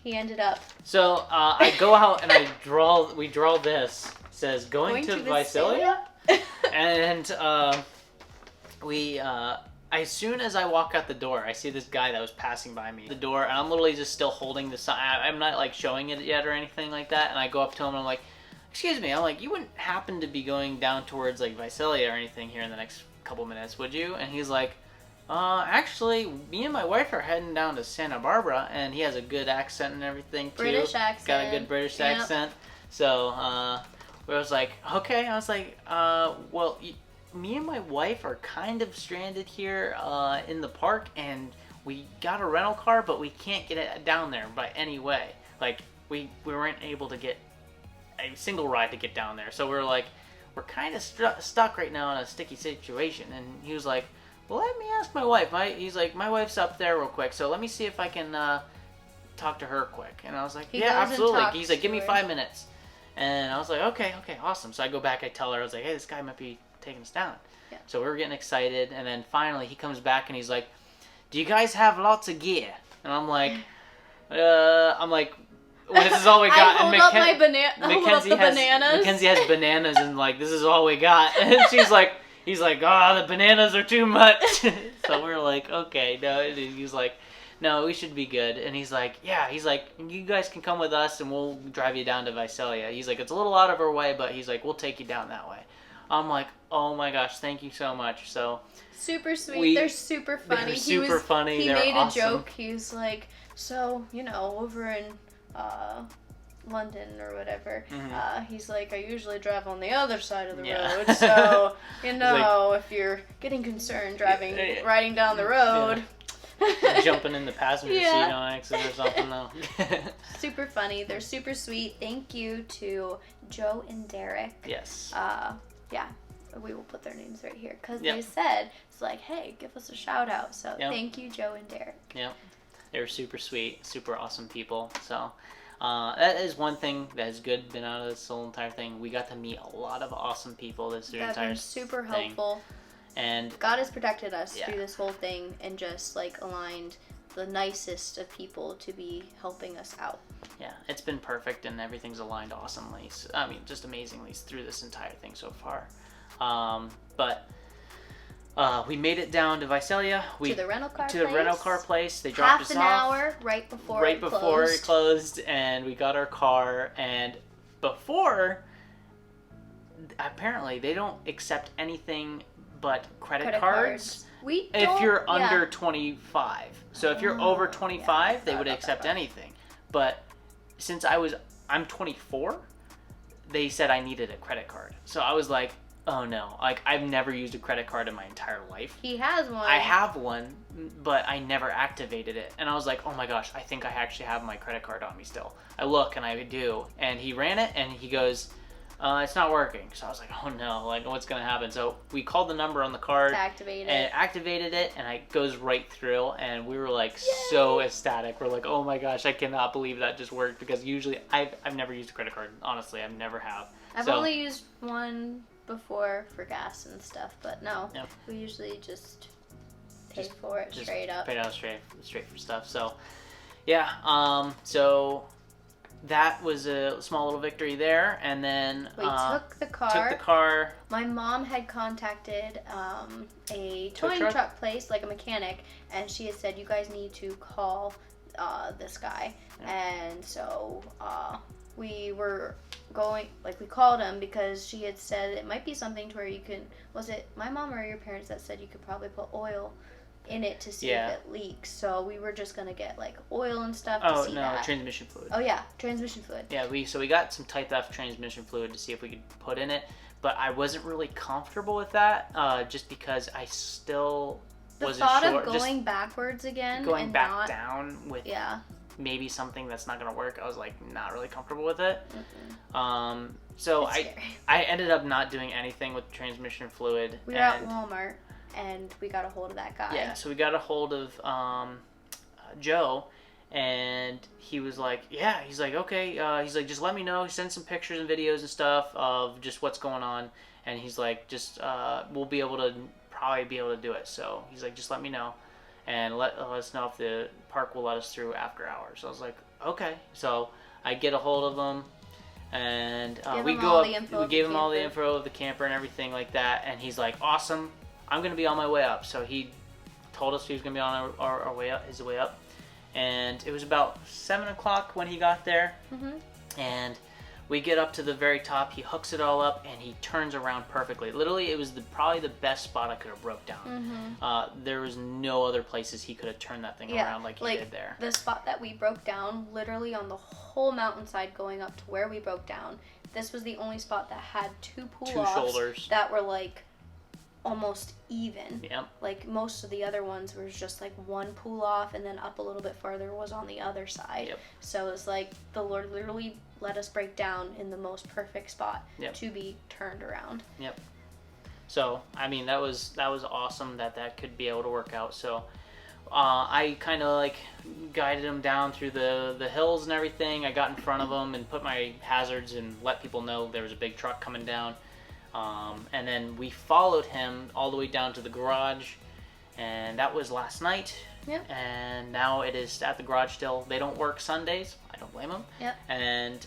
Speaker 2: he ended up.
Speaker 1: So I go out and we draw this. It says going to Visalia, and as soon as I walk out the door, I see this guy that was passing by me at the door, and I'm literally just still holding the sign. I'm not like showing it yet or anything like that. And I go up to him and I'm like, excuse me, I'm like, you wouldn't happen to be going down towards like Visalia or anything here in the next couple minutes, would you? And he's like, actually, me and my wife are heading down to Santa Barbara, and he has a good accent and everything too.
Speaker 2: British accent.
Speaker 1: Got a good British accent. So I was like, okay. I was like, well, me and my wife are kind of stranded here in the park, and we got a rental car, but we can't get it down there by any way. Like, we weren't able to get a single ride to get down there. So we're kind of stuck right now in a sticky situation. And he was like, well, let me ask my wife. He's like, my wife's up there real quick, so let me see if I can talk to her quick. And I was like, yeah, absolutely. He's like, give me 5 minutes. And I was like, okay, awesome. So I go back, I tell her, I was like, hey, this guy might be taking us down.
Speaker 2: Yeah.
Speaker 1: So we were getting excited, and then finally he comes back and he's like, do you guys have lots of gear? And I'm like, well, this is all we got.
Speaker 2: I hold up the bananas.
Speaker 1: Mackenzie has bananas, and like, this is all we got. And he's like, the bananas are too much. So we're like, okay, no. And he's like, no, we should be good. And he's like, yeah. He's like, you guys can come with us, and we'll drive you down to Visalia. He's like, it's a little out of our way, but he's like, we'll take you down that way. I'm like, oh my gosh, thank you so much. So
Speaker 2: super sweet. They're super funny.
Speaker 1: They're super funny.
Speaker 2: He
Speaker 1: They're
Speaker 2: made
Speaker 1: awesome.
Speaker 2: a joke. He was like, so over in London or whatever, he's like, I usually drive on the other side of the road. So if you're getting concerned riding down the road.
Speaker 1: Jumping in the passenger seat on accident or something though.
Speaker 2: Super funny. They're super sweet. Thank you to Joe and Derek.
Speaker 1: Yes.
Speaker 2: We will put their names right here because they said it's like, hey, give us a shout out. So thank you, Joe and Derek.
Speaker 1: Yep. They were super sweet, super awesome people. So that is one thing that has been out of this whole entire thing. We got to meet a lot of awesome people this entire
Speaker 2: been super helpful.
Speaker 1: And
Speaker 2: God has protected us through this whole thing and just like aligned the nicest of people to be helping us out.
Speaker 1: Yeah, it's been perfect and everything's aligned awesomely. I mean, just amazingly through this entire thing so far. But we made it down to Visalia.
Speaker 2: To the rental car
Speaker 1: place. They dropped us off.
Speaker 2: Half an hour right before
Speaker 1: it closed, and we got our car. And before, apparently, they don't accept anything but credit cards. If you're under 25. So if you're over 25, they would accept anything. But since I'm 24, they said I needed a credit card. So I was like, oh no. Like, I've never used a credit card in my entire life.
Speaker 2: He has one.
Speaker 1: I have one, but I never activated it. And I was like, oh my gosh, I think I actually have my credit card on me still. I look, and I do. And he ran it, and he goes, it's not working. So I was like, oh no, like, what's going to happen? So we called the number on the card.
Speaker 2: To activate it.
Speaker 1: And it activated it, and it goes right through. And we were like, so ecstatic. We're like, oh my gosh, I cannot believe that just worked. Because usually, I've never used a credit card. Honestly, I've never have.
Speaker 2: I've only used one before for gas and stuff, but no. Yep. We usually just pay for it straight up.
Speaker 1: Pay out straight for stuff. So, yeah. So that was a small little victory there, and then
Speaker 2: we took the car. My mom had contacted a towing truck place, like a mechanic, and she had said, you guys need to call this guy. And so we were going, like, we called him because she had said it might be something to where you can, was it my mom or your parents that said you could probably put oil in it to see if it leaks? So we were just gonna get like oil and stuff to see that.
Speaker 1: Transmission fluid.
Speaker 2: Oh yeah, transmission fluid.
Speaker 1: Yeah, we got some Type F transmission fluid to see if we could put in it, but I wasn't really comfortable with that, just because I still wasn't sure. The thought
Speaker 2: of going backwards again,
Speaker 1: going
Speaker 2: and
Speaker 1: back down with maybe something that's not gonna work, I was like not really comfortable with it. So I ended up not doing anything with transmission fluid.
Speaker 2: We were at Walmart and we got a hold of that guy.
Speaker 1: Yeah, so we got a hold of Joe, and he was like, he's like, okay, he's like, just let me know. He sent some pictures and videos and stuff of just what's going on, and he's like, just we'll probably be able to do it. So he's like, just let me know, and let us know if the park will let us through after hours. So I was like, okay. So I get a hold of him, and we go up. We gave him all the info of the camper and everything like that, and he's like, awesome. I'm going to be on my way up. So he told us he was going to be on our way up, his way up. And it was about 7 o'clock when he got there. Mm-hmm. And we get up to the very top. He hooks it all up, and he turns around perfectly. Literally, it was probably the best spot I could have broke down. Mm-hmm. There was no other places he could have turned that thing around like he did there.
Speaker 2: The spot that we broke down, literally on the whole mountainside going up to where we broke down, this was the only spot that had two shoulders that were like almost even.
Speaker 1: Yep.
Speaker 2: Like most of the other ones were just like one pull off, and then up a little bit further was on the other side.
Speaker 1: Yep.
Speaker 2: So it's like the Lord literally let us break down in the most perfect spot to be turned around.
Speaker 1: Yep. So I mean that was awesome that could be able to work out. So I kind of like guided him down through the hills and everything. I got in front of him and put my hazards and let people know there was a big truck coming down. And then we followed him all the way down to the garage, and that was last night.
Speaker 2: Yep.
Speaker 1: And now it is at the garage still. They don't work Sundays. I don't blame them.
Speaker 2: Yep.
Speaker 1: And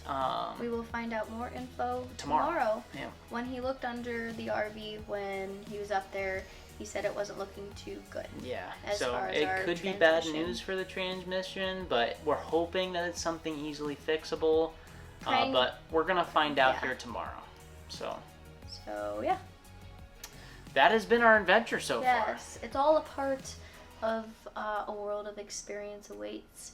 Speaker 2: we will find out more info
Speaker 1: tomorrow. Yeah.
Speaker 2: When he looked under the RV when he was up there, he said it wasn't looking too good.
Speaker 1: Yeah. So it could be bad news for the transmission, but we're hoping that it's something easily fixable. But we're gonna find out here tomorrow. So yeah. That has been our adventure so far.
Speaker 2: Yes, it's all a part of a world of experience awaits.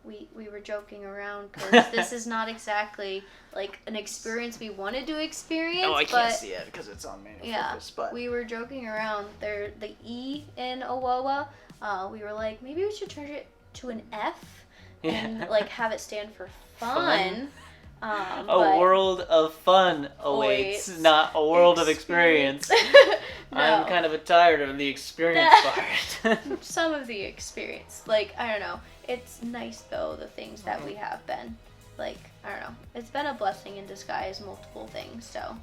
Speaker 2: We were joking around because this is not exactly like an experience we wanted to experience.
Speaker 1: Oh, I can't see it because it's on manual focus. But
Speaker 2: we were joking around. There, the E in AWOEA, we were like, maybe we should change it to an F and like have it stand for fun.
Speaker 1: A world of fun awaits, not a world of experience.
Speaker 2: No.
Speaker 1: I'm kind of tired of the experience part.
Speaker 2: Some of the experience. Like, I don't know. It's nice, though, the things that we have been. Like, I don't know. It's been a blessing in disguise, multiple things, so.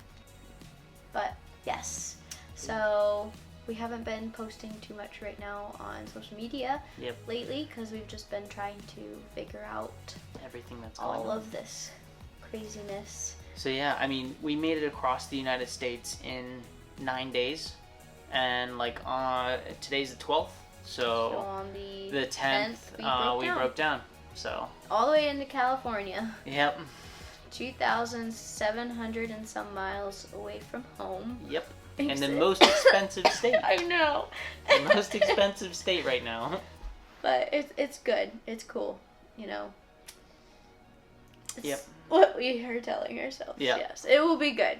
Speaker 2: But, yes. So, we haven't been posting too much right now on social media lately because we've just been trying to figure out
Speaker 1: everything that's going on.
Speaker 2: All of this craziness.
Speaker 1: So yeah, I mean, we made it across the United States in 9 days, and like today's the 12th, so
Speaker 2: on the
Speaker 1: 10th we broke down. So
Speaker 2: all the way into California.
Speaker 1: Yep.
Speaker 2: 2,700 and some miles away from home.
Speaker 1: Yep. And the most expensive state.
Speaker 2: I know.
Speaker 1: The most expensive state right now.
Speaker 2: But it's good. It's cool. You know.
Speaker 1: Yep.
Speaker 2: what we are telling ourselves.
Speaker 1: Yeah.
Speaker 2: Yes, it will be good.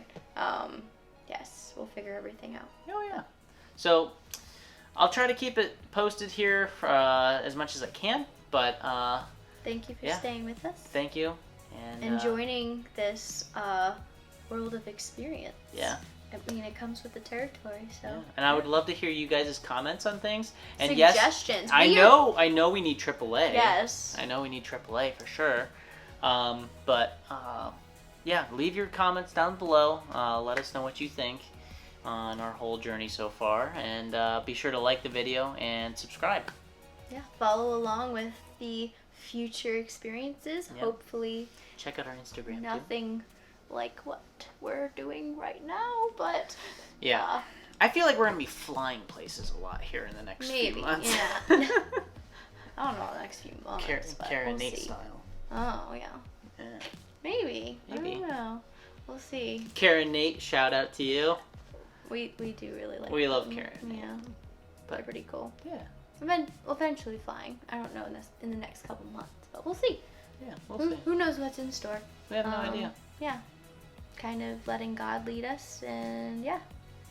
Speaker 2: Yes, we'll figure everything out.
Speaker 1: Oh yeah. So I'll try to keep it posted here as much as I can. But
Speaker 2: thank you for staying with us.
Speaker 1: Thank you.
Speaker 2: And joining this world of experience.
Speaker 1: Yeah.
Speaker 2: I mean, it comes with the territory, so.
Speaker 1: Yeah. And I would love to hear you guys' comments on things. And
Speaker 2: suggestions.
Speaker 1: Yes, I know we need AAA.
Speaker 2: Yes.
Speaker 1: I know we need AAA for sure. But yeah, leave your comments down below. Let us know what you think on our whole journey so far. And be sure to like the video and subscribe.
Speaker 2: Yeah, follow along with the future experiences.
Speaker 1: Yep.
Speaker 2: Hopefully.
Speaker 1: Check out our Instagram
Speaker 2: nothing like what we're doing right now, but
Speaker 1: yeah, I feel like we're gonna be flying places a lot here in the next few months.
Speaker 2: Yeah. I don't know the next few months, but
Speaker 1: Kara
Speaker 2: we'll
Speaker 1: Nate
Speaker 2: see.
Speaker 1: style.
Speaker 2: Oh yeah. Maybe. I don't know. We'll see.
Speaker 1: Kara Nate, shout out to you.
Speaker 2: We do really like.
Speaker 1: We love Kara.
Speaker 2: Yeah, but they're pretty cool.
Speaker 1: Yeah.
Speaker 2: Eventually flying. I don't know in the next couple months, but we'll see.
Speaker 1: Yeah, we'll see.
Speaker 2: Who knows what's in store?
Speaker 1: We have no idea.
Speaker 2: Yeah. Kind of letting God lead us, and yeah,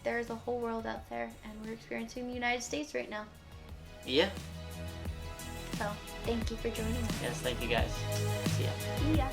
Speaker 2: there's a whole world out there, and we're experiencing the United States right now.
Speaker 1: Yeah.
Speaker 2: So, thank you for joining us.
Speaker 1: Yes, thank you guys. See ya.
Speaker 2: See ya.